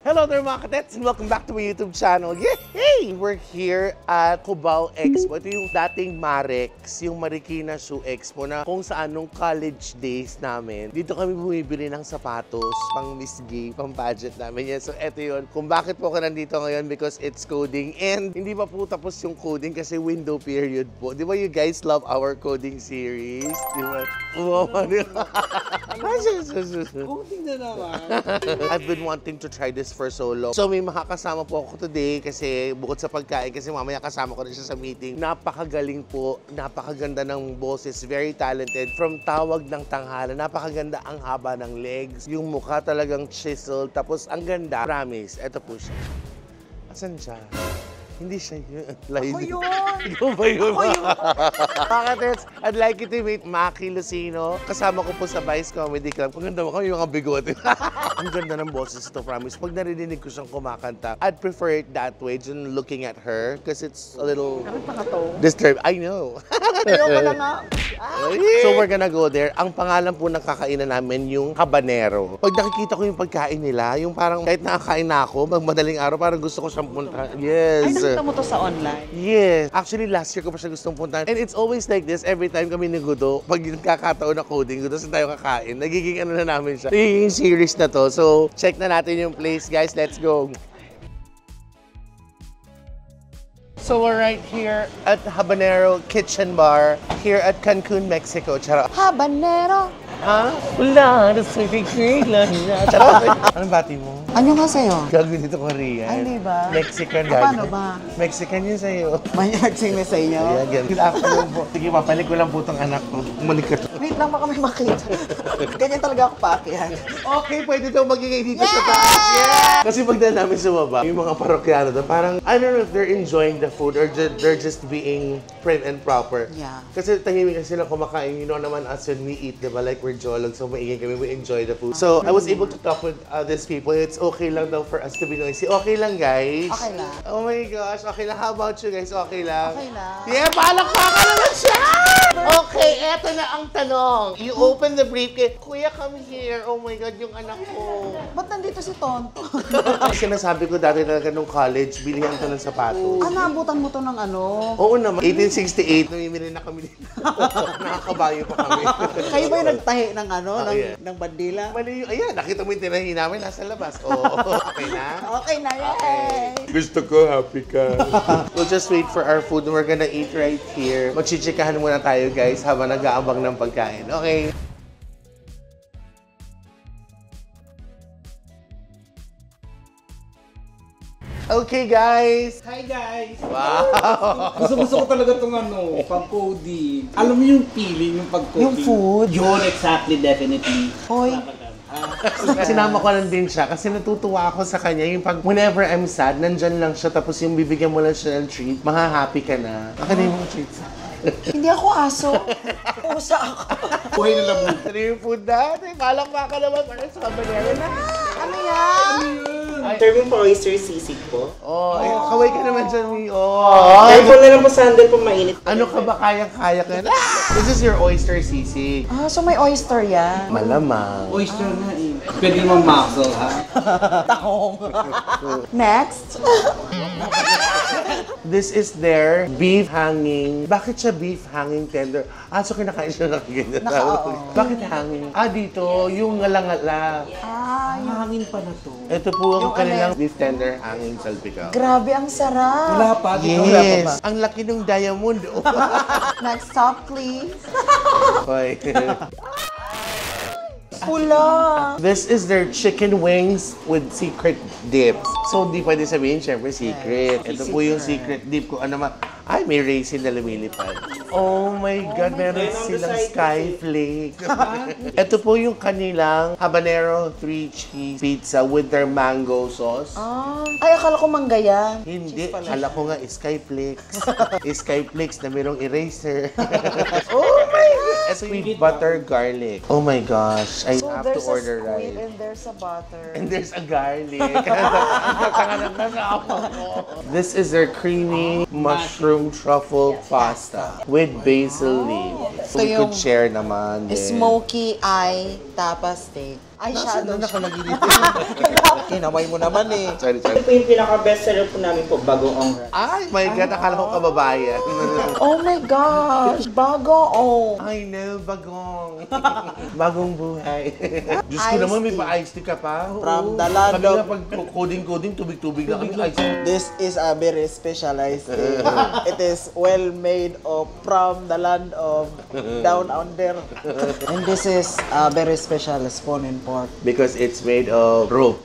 Hello there mga kadets and welcome back to my YouTube channel. Yay! We're here at Cubao Expo. Ito yung dating Marex, yung Marikina Shoe Expo na kung saan nung college days namin, dito kami bumibili ng sapatos, pang Miss Gay, pang budget namin yan. So eto yun, kung bakit po ako nandito ngayon because it's coding and hindi pa po tapos yung coding kasi window period po. Di ba you guys love our coding series? Di ba? Coding na naman. I've been wanting to try this for so long. So may makakasama po ako today kasi bukod sa pagkain kasi mamaya kasama ko rin siya sa meeting. Napakagaling po, napakaganda ng boses, very talented. From Tawag ng Tanghala, napakaganda ang haba ng legs. Yung mukha talagang chisel. Tapos ang ganda, promise, eto po siya. Asan siya? Hindi siya yun. Ako yun! Ikaw ba yun? Ako yun! Mga kadets, I'd like you to meet Maki Lucino. Kasama ko po sa Vice Comedy Club. Ang ganda mo kami yung mga bigote. Ang ganda ng boses ito, promise. Pag narinig ko siyang kumakanta, I'd prefer it that way, just looking at her. Because it's a little disturbed. I know. Ayoko na nga. So we're gonna go there. Ang pangalan po ng kakainan namin yung habanero. Pag nakikita ko yung pagkain nila, yung parang kahit nakakain na ako, magmadaling araw, parang gusto ko siyang punta. Yes. Ay, nakita mo to sa online? Yes. Actually, last year ko pa siya gustong puntahan. And it's always like this, every time kami ni Gudo, pag nagkakataon na coding, Gudo, saan tayo kakain, nagiging ano na namin siya. Nagiging series na to. So, check na natin yung place, guys. Let's go. So we're right here at Habanero Kitchen Bar here at Cancun, Mexico. Charot. Habanero! Ha? Wala, sweetie lang. Charot. Anong bati mo? Ano nga sa'yo? Gagawin dito Korean. Ay, di ba? Mexican Paano ba? Mexican yun sa'yo. May nagsing na sa inyo? Ayan, ganyan. Good afternoon po. Sige, papalik ko lang po itong anak ko. Umalik ka to. Wait lang, baka may makita. Ganyan talaga ako paakyat. Okay, pwede daw magiging dito sa taas. Yeah! Kasi pagdaan namin sa baba, yung mga parokyano doon, parang, I don't know if they're enjoying the food or they're just being prim and proper. Yeah. Kasi tahimik kasi sila kumakain. You know naman us when we eat, diba? Like we're jolog, so maingay kami, we enjoy the food. So, I was able to talk with these people. It's okay lang daw for us to be noisy. Okay lang, guys. Okay lang. Oh my gosh, okay lang. How about you guys? Okay lang? Okay lang. Yeah, palakpakan naman siya! Okay, eto na ang tanong. You open the briefcase. Kuya, come here. Oh my God, yung anak ko. Ba't nandito si Tonto? Sinasabi ko dati talaga nung college, bilihan to ng sapatos. Naabutan mo to ng ano? Oo naman. 1868, namimili na kami dito. Nakakabayo pa kami. Kayo ba yung nagtahi ng ano? yeah. Ng bandila? Mali yun. Ayan, nakita mo yung tinahi namin nasa labas. Oo, okay na? Okay na, yay! Gusto ko, happy ka. We'll just wait for our food. We're gonna eat right here. Magchichikahan muna tayo, guys, habang nag-aabang ng pagkain. Okay? Okay, guys! Hi guys! Wow! Gusto ko talaga itong pag-coding. Alam mo yung feeling yung pag-coding? Yung food? Yun, exactly, definitely. Hoy! Sinama ko lang din siya kasi natutuwa ako sa kanya. Yung pag, whenever I'm sad, nandyan lang siya tapos yung bibigyan mo lang siya ng treat, mahahappy ka na. Akin yung treats. Hindi ako aso. Pusa ako. Buhay na labog. Ano yung food natin? Palakpakan naman para sa habanero na. Ano yan? Serving po oyster sisig po. Oh, kaway ka naman dyan, Mi. Oh. Careful na lang po sandal po mainit. Ano ka ba kayang-kaya ka na? This is your oyster sisig. Ah, so may oyster yan? Malamang. Oyster na eh. Pwede naman maxel ha? Tahong. Next. This is their beef hanging. Bakit siya beef hanging tender? Ah, so kinakain siya ng ganyan. Oo. Bakit hanging? Ah, dito, yung ngala-ngala. Ah, Hangin pa na to. Ito po ang Yung kanilang beef tender hanging salpikaw. grabe, ang sarap. Wala pa. Wala pa ba? Yes! Ang laki ng diamond. Oh. Next stop, please. Hoy. Pula. This is their chicken wings with secret dips. So, di pwede sabihin, syempre, secret. Ito po yung secret dip ko. Ano ay, may raisin na lumilipad. Oh my God, meron silang skyflake. Ito po yung kanilang habanero 3-cheese pizza with their mango sauce. Ah, ay, akala ko mangga yan. Hindi, akala ko nga skyflakes. Skyflakes na merong eraser. Oh my God! Ito yung butter garlic. Oh my gosh, I So have to there's a order squid right. and there's a butter. And there's a garlic. This is their creamy mushroom truffle pasta with basil leaves. Ito We could yung share naman din. Smoky eye tapa steak. Eyeshadow. Nakalagay dito. Kinaway mo naman eh. Sorry. Ito po yung pinaka-bestseller po namin po, Bagong Ong. Ay, my God, akala ko kababayan. Oh my gosh! Bago oh! I know, bagong. Bagong buhay. Diyos ko Iced naman, may tea. pa-iced tea ka pa. Oo. From the land Kami of- nga pag coding, tubig-tubig na kami. Iced tea. This is a very specialized thing. It is well made of from the land of down under. And this is a very special spoon and fork. Because it's made of rope.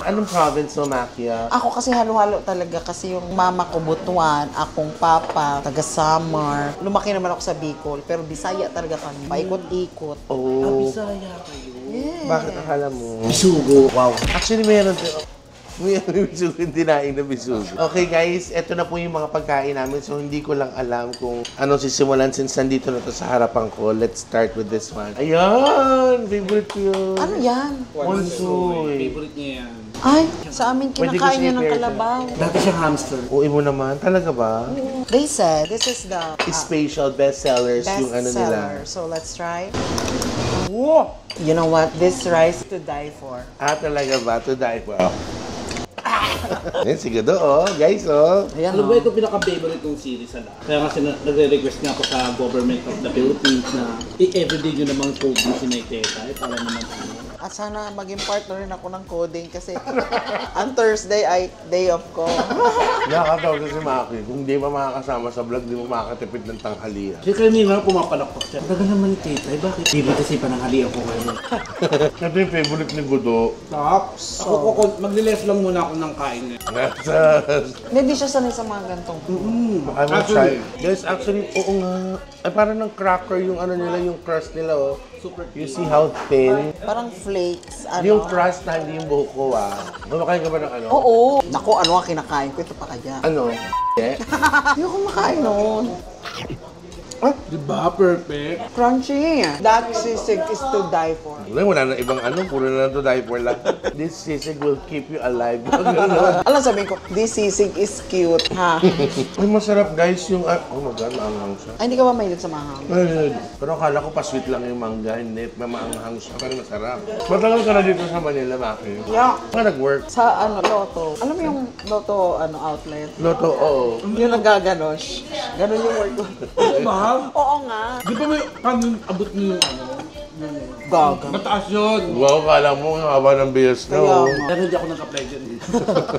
Anong province mo, Makia? Ako kasi halo-halo talaga kasi yung mama ko Butuan, akong papa, taga Samar. Lumaki naman ako sa Bicol, pero Bisaya talaga kami. Paikot-ikot. Oh. Bisaya kayo. Bakit akala mo? Bisugo. Wow. Actually, meron may bisugo, dinaing na bisugo. Okay guys, eto na po yung mga pagkain namin. So hindi ko lang alam kung anong sisimulan since nandito na to sa harapan ko. Let's start with this one. Ayan! Favorite ko yun. Ano yan? Onsoy. Favorite niya yan. Ay, sa amin Pwede ko kinakain niya ng i-prepare kalabaw. Dati siyang hamster. Uwi mo naman. Talaga ba? They said this is the Special bestsellers best yung ano nila. seller. So let's try. Whoa! You know what? This rice to die for. Ah, talaga ba? To die for. Yan, sige do, oh. Guys, oh. Ayan, Alam ba ito pinaka-favorite kong series sa lahat? Kaya kasi nagre-request nga ako sa government of the Philippines na i-everyday nyo namang code yung sinayteta. Para naman ano. At sana maging partner rin ako ng coding kasi ang Thursday ay day off ko. Nakakatawa kasi si Maki. Kung di pa makakasama sa vlog, di mo makakatipid ng tanghalian. Kasi kanina pumapalakpak siya. Tagal naman ni Tetay, bakit? Favorite kasi pananghali ako kayo. Ito yung favorite ni Gudo. Tops. Ako, magliles lang muna ako ng kain niya. Hindi siya sanay sa mga gantong. I will try. Guys, actually, oo nga. Ay, parang ng cracker yung ano nila, yung crust nila, oh. Super You see how thin? Parang flakes, ano. Yung crust na hindi yung buhok ko, ah. Kumakain ka ba ng ano? Oo. Naku, ano ang kinakain ko? Ito pa kaya. Ano? Yeah? Hindi ako kumakain noon. Diba? Perfect. Crunchy. That sisig is to die for. Wala na ibang ano, puro na lang to diaper lang. This sisig will keep you alive. Alam sabihin ko, this sisig is cute, ha? Ay, masarap guys yung, oh my God, maanghang siya. Ay, hindi ka ba mahilig sa mahang? Ay, pero akala ko pa-sweet lang yung mangga, hindi, maanghang siya, pero masarap. Matagal ka na dito sa Manila, Maki. Yeah. Saan nag-work? Sa ano, Lotto. Alam mo yung Lotto outlet? Loto, oo. Yung nagaganos. Ganon yung work ko. Mahal? Oo nga. Di ba may, paano abot niyo yung ano? Gaga. Mataas yun. Wow, kala mo ang haba ng bills na, Kaya oh. nga. Pero hindi ako nag-apply dyan.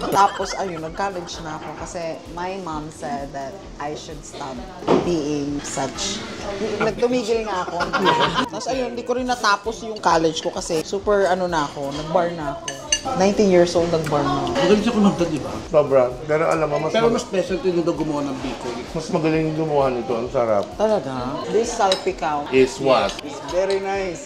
Tapos, ayun, nag-college na ako kasi my mom said that I should stop being such. Nagtumigil nga ako. Tapos, ayun, hindi ko rin natapos yung college ko kasi super ano na ako, nag-bar na ako. 19 years old, nag-bar na ako. Magaling siya kumanta, di ba? Sobra. Pero alam mo, Pero mas specialty nung daw gumawa ng bicol. mas magaling gumawa nito. Ang sarap. Talaga? This salpicao Is what? is very nice.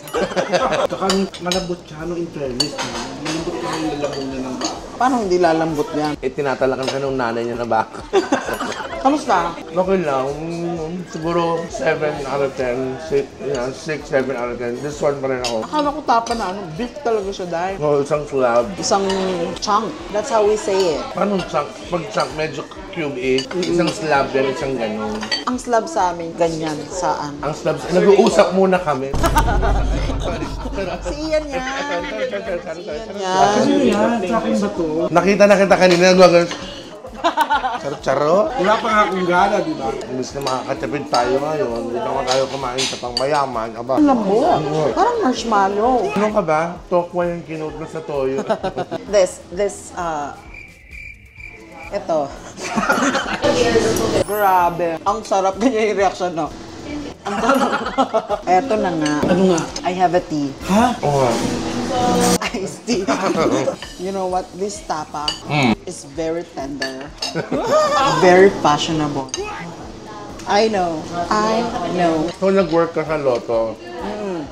Saka malambot siya, in fairness, no? Malambot ka yung lalamunan ng baka. Paano hindi lalambot yan? Tinatalakan ka ng nanay niya na baka. Kamusta? Okay lang. Siguro 7 out of 10. 6, 7 out of 10. This one pa rin ako. Akala ko tapa na ano, beef talaga siya dahil. No, isang slab. Isang chunk. That's how we say it. Paano chunk? Pag chunk medyo cube-ish. Isang slab din, isang ganun. Ang slab sa amin, ganyan, saan? Ang slab, nag-uusap muna kami. Si Ian yan. Si Ian yan. Kasi yan, sa akin ba to? Nakita na kita kanina, nagwagano. Charo-charo. Wala pa nga akong gana, di ba? Imbis na makakatipid tayo ngayon, hindi naman tayo kumain sa pangmayaman. Aba. Ang lambot. Parang marshmallow. Ano ka ba? Tokwa yung kinote mo sa toyo. Ito. Grabe. Ang sarap ganyan yung reaction, no? Ang sarap. Eto na nga. Ano nga? I have a tea. Ha? Oo nga. Iced tea. You know what? This tapa is very tender. Very fashionable. I know. I know. So nag-work ka sa Lotto.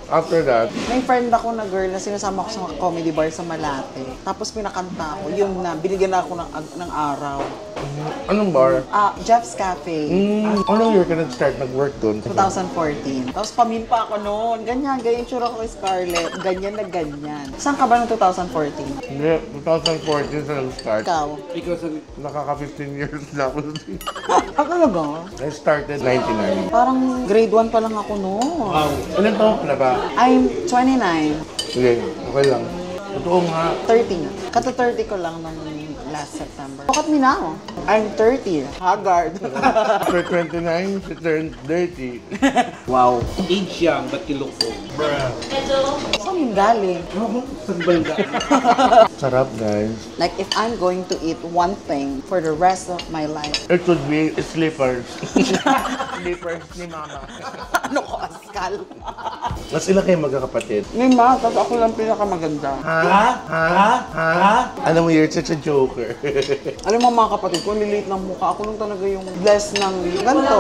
After that, May friend ako na girl na sinasama ko sa comedy bar sa Malate. Tapos pinakanta ako. Yung na, binigyan na ako ng araw. anong bar? Jeff's Cafe. Anong year ka nag-start nag-work doon? 2014. Tapos pamimpa ako noon. Ganyan, ganyan yung tsura ko kay Scarlett. Ganyan na ganyan. Saan ka ba noong 2014? Hindi, 2014 sa nag-start. Ikaw? Ikaw sa... Nakaka-15 years na ako. Talaga? I started 99. Parang grade 1 pa lang ako noon. Wow. Ilan taon ka na ba? I'm 29. Sige, okay lang. Totoo nga. 30 nga. Kata 30 ko lang nung last September. Look at me now. I'm 30. Haggard. After 29, she turned 30. Wow. Age young, but you look old. Saan yung galing? Saan ba yung Sarap, guys. Like, if I'm going to eat one thing for the rest of my life, It would be slippers. Slippers ni Mama. ano ko, askal? Mas ilan kayo magkakapatid? May ma, tapos ako lang pinakamaganda. Alam mo, you're such a joker. Alam mo mga kapatid ko, niliit ng mukha. Ako lang talaga yung blessed ng ganito.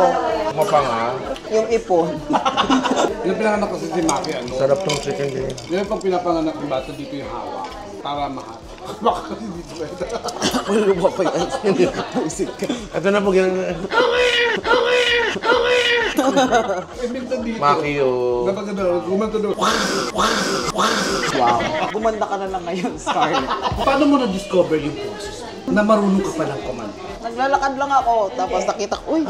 Mapa nga. Yung ipon. Yung pinanganak kasi si Maki, ano? Sarap tong chicken din. Yung pag pinapanganak ng bata, dito yung hawak. Para mahal. Baka kasi dito pwede. Ano ba pa yan? Pusit ka. Ito na po ganun. Iminta dito. Makio. Napag gumanto doon. Wow. Gumanda ka na lang ngayon, Scarlett. Paano mo na-discover yung process na marunong ka palang kumanta? Naglalakad lang ako, tapos nakita ko, uy.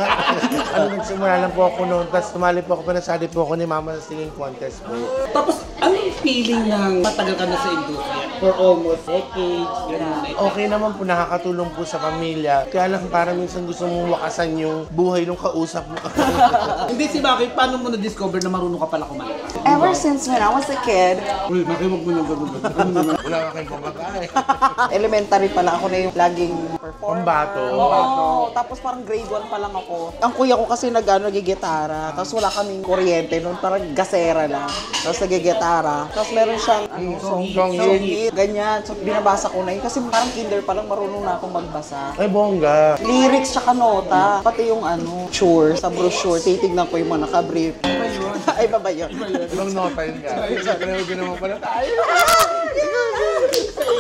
Nagsimula lang po ako noon, tapos tumali po ako, pinasali po ako ni Mama sa singing contest po. Tapos, ano yung feeling ng matagal ka na sa industriya? For almost decades, gano'n. Okay naman po, nakakatulong po sa pamilya. Kaya lang parang minsan gusto mong wakasan yung buhay ng kausap mo. Hindi si Maki, paano mo na-discover na marunong ka pala kumanta? Ever since when I was a kid, Uy, Maki, wag mo nang gagawin. Wala ka kayong kumakain. elementary pa lang ako na yung laging performer. Pambato. Oo, tapos parang grade 1 pa lang ako. Ang kuya ko kasi nagigitara, tapos wala kaming kuryente noon, parang gasera lang. Tapos nagigitara, tapos meron siyang song hit, ganyan. So binabasa ko na yun kasi parang kinder pa lang marunong na akong magbasa. Ay, bongga. Lyrics tsaka nota, pati yung sure, sa brochure, titignan ko yung mga nakabrief. Ay, baba yun. Ibang nota yun ka. Pareho din naman pala tayo.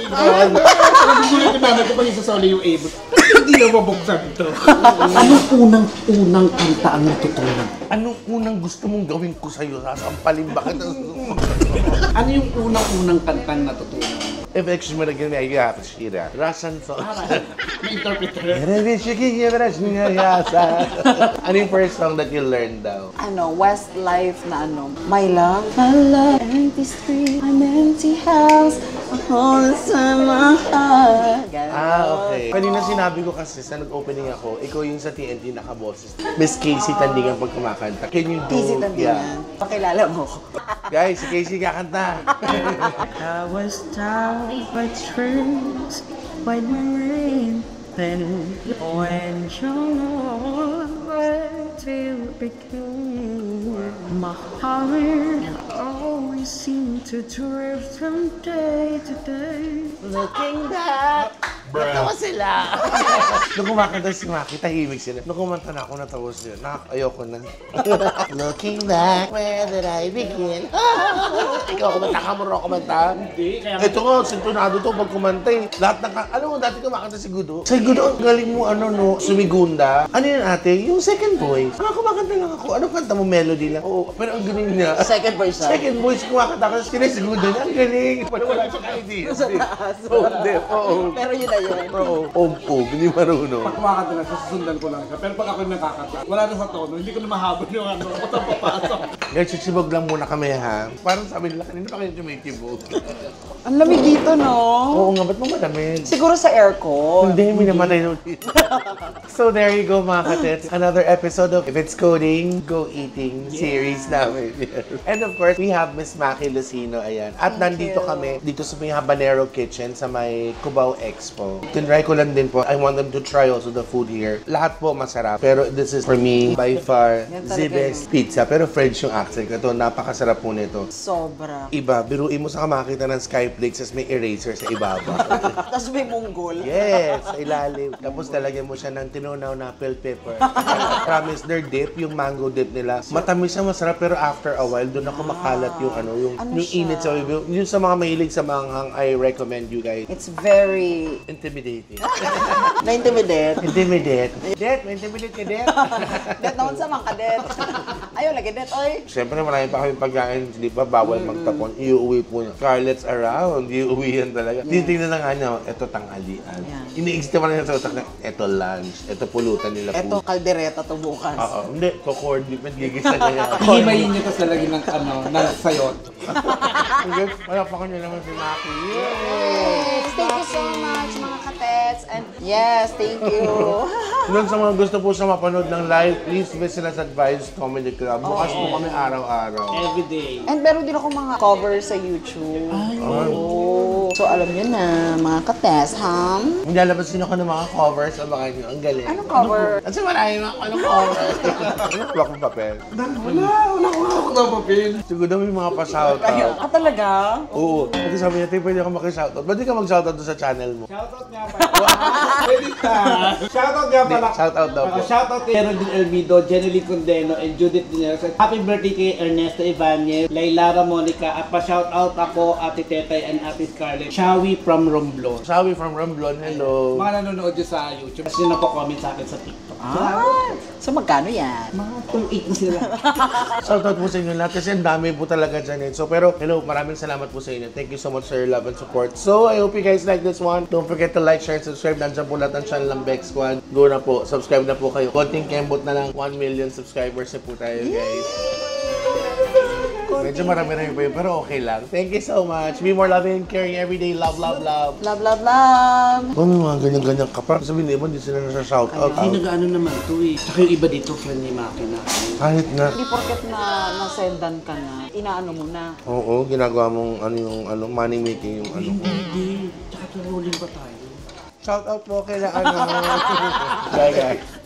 Nagugulit yung nanay ko pag isasoli yung Abel. Hindi na mabuksan ito. Anong unang kanta ang natutunan? Anong unang gusto mong gawin ko sa'yo? Sasampalin ba kita? Ano yung unang kantang natutunan? If actually mo naging may shira. Russian song. May interpreter. Ano yung first song that you learned daw? Westlife na My love, empty street, an empty house, a hole inside my heart. Okay. Kanina sinabi ko kasi sa nag-opening ako, ikaw yung sa TNT nakaboses. Miss Casey Tandingan pag kumakanta. Can you do? Easy Tandingan. Pakilala mo ko. Guys, si Casey kakanta. I was told by truth by the rain then when your words will begin my heart always seemed to drift from day to day. Looking back. Natawa sila. Nung kumakanta si Maki, tahimik sila. Nung kumanta na ako, natawa sila. Ayoko na. Looking back, where did I begin? Ikaw kumanta ka, marunong kumanta? Hindi, kaya Ito nga, sintonado to pag kumanta eh. Lahat ng alam mo, dati kumakanta si Gudo. Si Gudo, ang galing mo, sumigunda. Ano yun ate? Yung second voice. Kumakanta lang ako. Ano kanta mo? Melody lang. Oo, pero ang galing niya. Second voice na. Second voice, kumakanta ka. Si Gudo niya, ang galing. Pero wala siyang idea. Oo. Pero yun na yun. Oo, og, hindi marunong. Pag kumakanta lang, susundan ko lang siya. Pero pag ako yung nakakanta, wala na sa tono, hindi ko na mahabol yung patang papasok. Guys, sisibog lang muna kami ha. Parang sabi nila, kanina pa kayo tumitibog. Ang lamig dito, no? Oo nga, ba't mo malamig? Siguro sa aircon. Hindi, may namatay na dito. So there you go mga katits. Another episode of If It's Coding, Go Eating series namin. And of course, we have Miss Maki Lucino, ayan. At nandito kami, dito sa may Habanero Kitchen sa may Cubao Expo. Tinry ko lang din po. I want them to try also the food here. Lahat po masarap. Pero this is for me, by far, Yan talaga the best pizza. Pero French yung accent. Ito, napakasarap po nito. Sobra. Iba, biruin mo sa makakita ng Skyflakes as may eraser sa ibaba. Tapos may munggol. Yes, sa ilalim. Tapos talagyan mo siya ng tinunaw na bell pepper. Promise, their dip, yung mango dip nila, matamis siya, masarap, pero after a while, doon ako makalat yung yung siya? init sa bibig. Yung sa mga mahilig sa manghang, I recommend you guys. It's very Intimidating. na-intimidate. Intimidate. Det, intimidate ka, Det. Det naman sa mga kadet. Ayaw, lagi det, oy. Siyempre, marami pa kami pagkain, di ba, bawal magtapon. Iuwi po niya. Scarlett's around, iuwi yan talaga. Titignan na nga niya, ito tanghalian. Iniisip pa rin sa utak na, ito lunch, ito pulutan nila po. Eto, kaldereta to bukas. Oo, hindi, kukorn, gigisa niya yan. Hihimayin niyo tapos lalagyan ng ng sayot. Again, wala pa kanya naman si Maki. Yes, thank you so much mga katets. And yes, thank you. Doon sa mga gusto po sa mapanood ng live, please visit us at Vibes Comedy Club. Bukas po kami araw-araw. Everyday. And meron din ako mga cover sa YouTube. Oo. So alam niyo na, mga kates, ha? Kung lalabasin ako ng mga covers, abangan nyo. Ang galing. Anong cover? Kasi marami mga anong covers. Wala akong papel. Wala ko hawak ng papel. Siguro may mga pa-shoutout. Ah, talaga? Oo. Kasi sabi niya, pwede ako maki-shoutout. Ba't di ka mag-shoutout doon sa channel mo? Shoutout nga pala. Pwede ka. Shoutout nga pala. Shoutout daw po. Shoutout kay Geraldine Elvido, Jeneline Condeno, and Judith Dineros. Happy birthday kay Ernesto Ibanez, Laylara Monica, at pa-shoutout ako, Ate Tetay and Ate Scarlett. Shawi from Romblon. Sabi from Romblon, hello. Mga nanonood dyan sa YouTube. Kasi yun na po comment sa akin sa TikTok. So magkano yan? Mga 2.8 na sila. Shoutout po sa inyo lahat kasi ang dami po talaga dyan. So, pero hello, maraming salamat po sa inyo. Thank you so much for your love and support. So, I hope you guys like this one. Don't forget to like, share, and subscribe. Nandiyan po lahat ang channel ng Bex Squad. Go na po. Subscribe na po kayo. Konting kembot na lang. 1 million subscribers na po tayo, guys. Medyo marami-rami pa yun, pero okay lang. Thank you so much. Be more loving, caring everyday. Love, love, love. Love, love, love. Oh, may mga ganyan-ganyan ka pa. Sabihin niyo, hindi sila nasa-shoutout. Hindi nag-ano naman to eh. Tsaka yung iba dito, friend ni Maki na. Kahit na. Hindi porket na nasendan ka na, inaano mo na. Oo, ginagawa mong money making yung ano. Hindi. Tsaka rolling pa tayo. Shoutout po kay na ano. Bye guys.